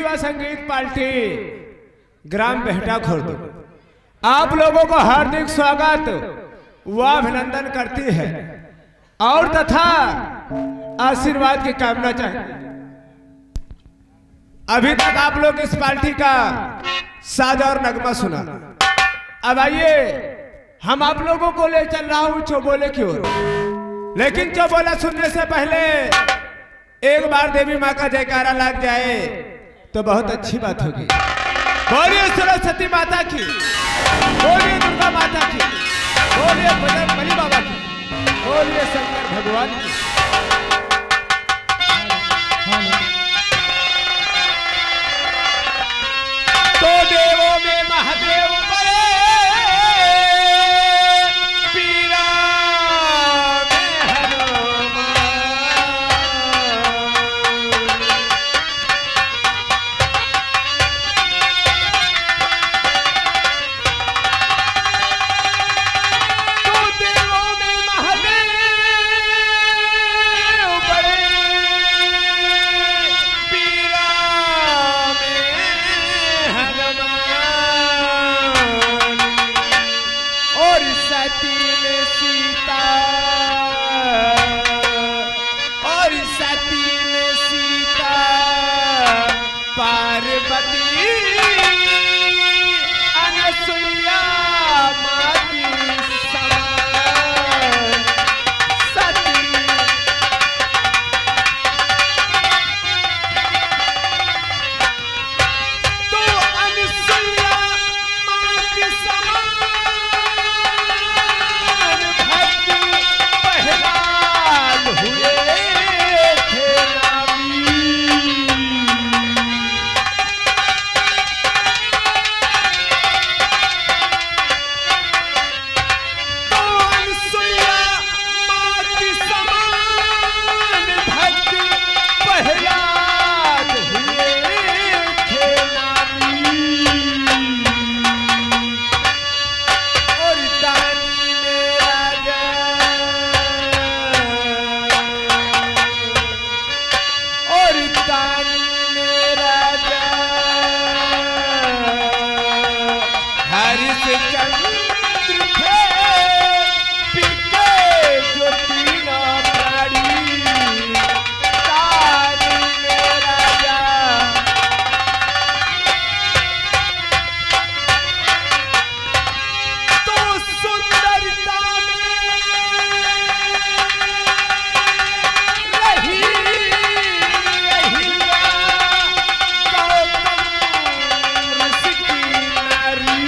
युवा संगीत party gram Behta खुर्द आप लोगों को हार्दिक स्वागत व अभिनंदन करती है और तथा आशीर्वाद की कामना चाहती है। अभी तक आप लोग इस पार्टी का साज और नगमा सुना। अब आइए हम आप लोगों को ले चल रहा हूं चौबोले की ओर, लेकिन चौबोला सुनने से पहले एक बार देवी माँ का जयकारा लग जाए तो बहुत अच्छी बात होगी। बोलिए सरस्वती माता की, बोलिए दुर्गा माता की, बोलिए बजरंगबली बाबा की, बोलिए शंकर भगवान की। तो देवों में महादेव बड़े, पीरा में हनुमान। तो देवों में महादेव बड़े, पीरा में हनुमान। और सती में सीता, और सती में सीता पार्वती, अनसुईया माँ की समान सती। तो अनसुईया माँ की समान भक्ति पहलाल हुए थे नामी। तो अनसुईया माँ की समान भक्ति पहलाल हुए थे नामी। और दानी में राजा, और दानी में राजा हरिश्चंद्र थे, पिके जो तीनों प्राणी। दानी में राजा, तो सुंदरता में रही रहिया गौतम ऋषि की नारी।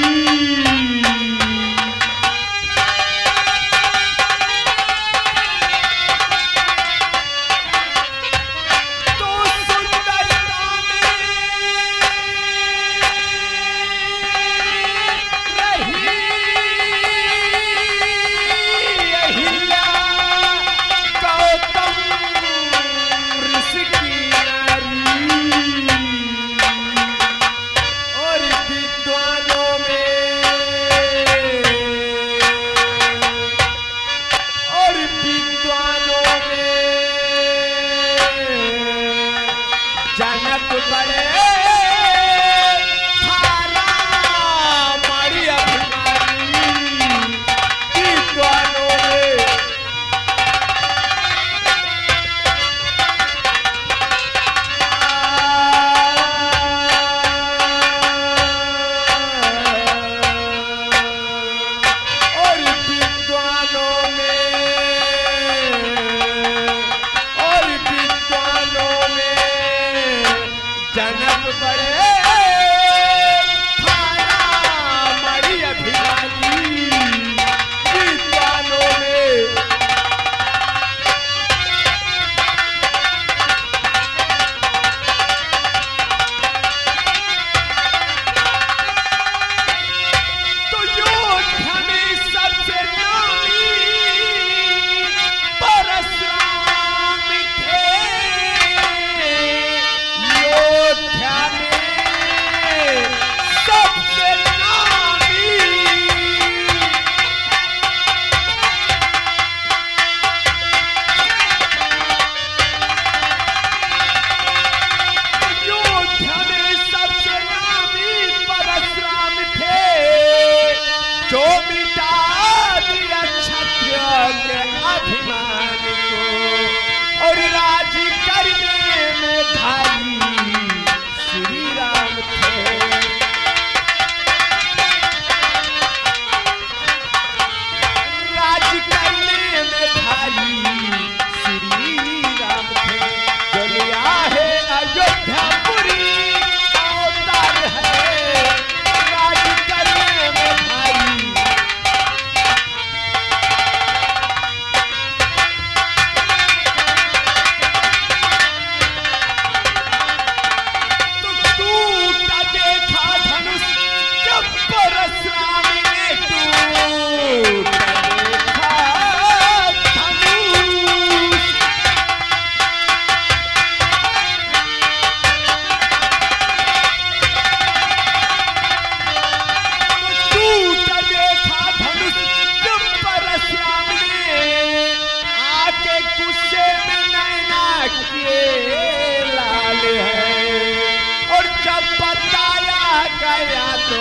तो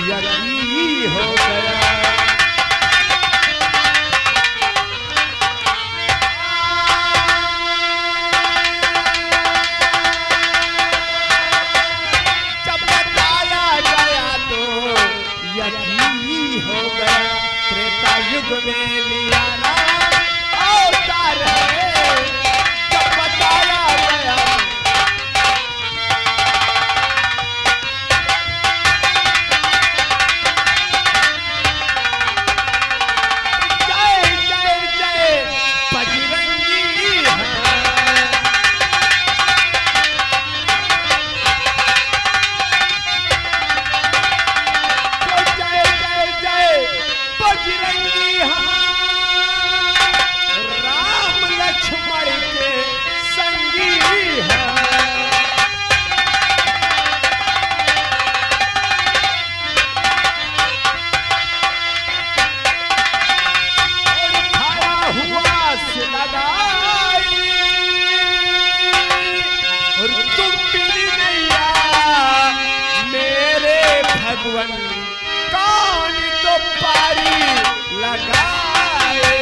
यकीन हो गया। जब बताया गया तो यकीन हो गया। त्रेता युग में लिया नाम अवतार है। जब बताया गया भगवन कौन तो पारी लगाए।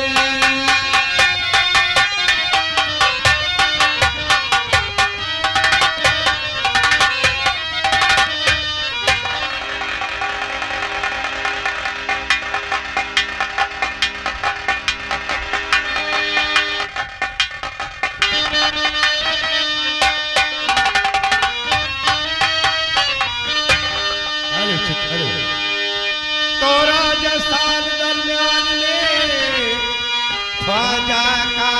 तो राजस्थान दरमियान में ख्वाजा का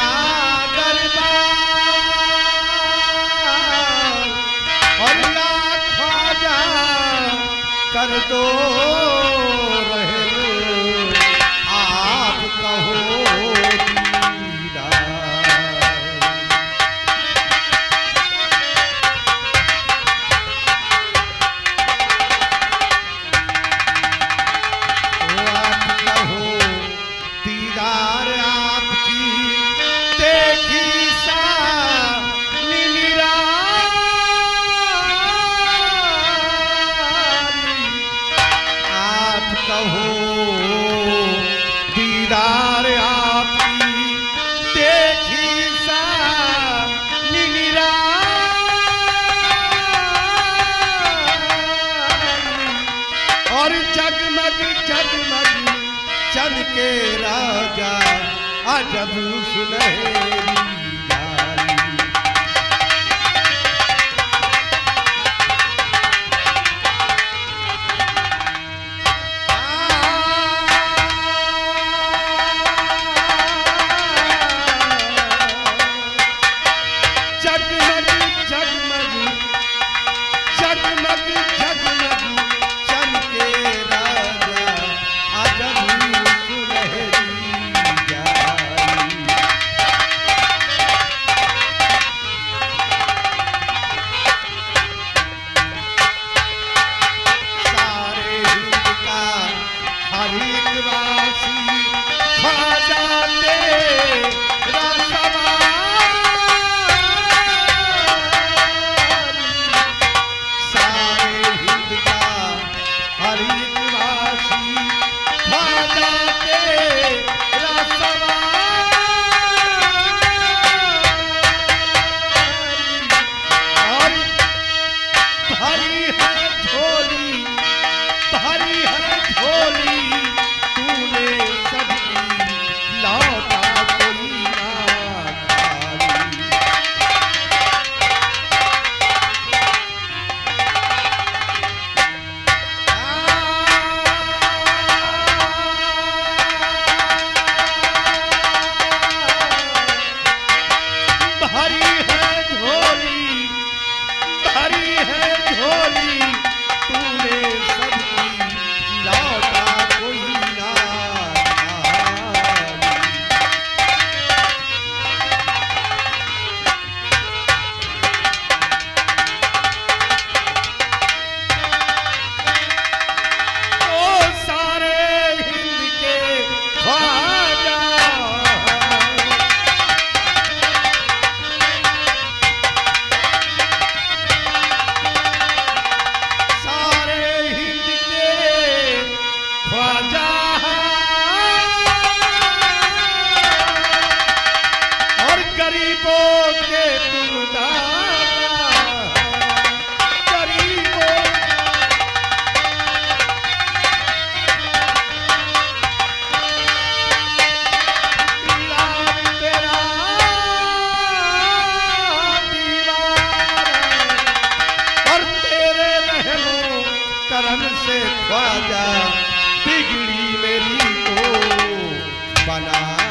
दरबार और या ख्वाजा कर दो रहे आप कहो दीदार। दीदार आपकी देखी सा निराली। आप कहो दीदार आपकी देखी सा निराली। और जगमग जगमग चमके राजा अजब सुनहरी जाली। जगमग जगमग जगमग जगमग चमके राजा अजब सुनहरी जाली। गरीबों के तुम दाता, गरीबों दीवार तेरा दीवार और तेरे रहमो करम से ख्वाजा बिगड़ी मेरी को बना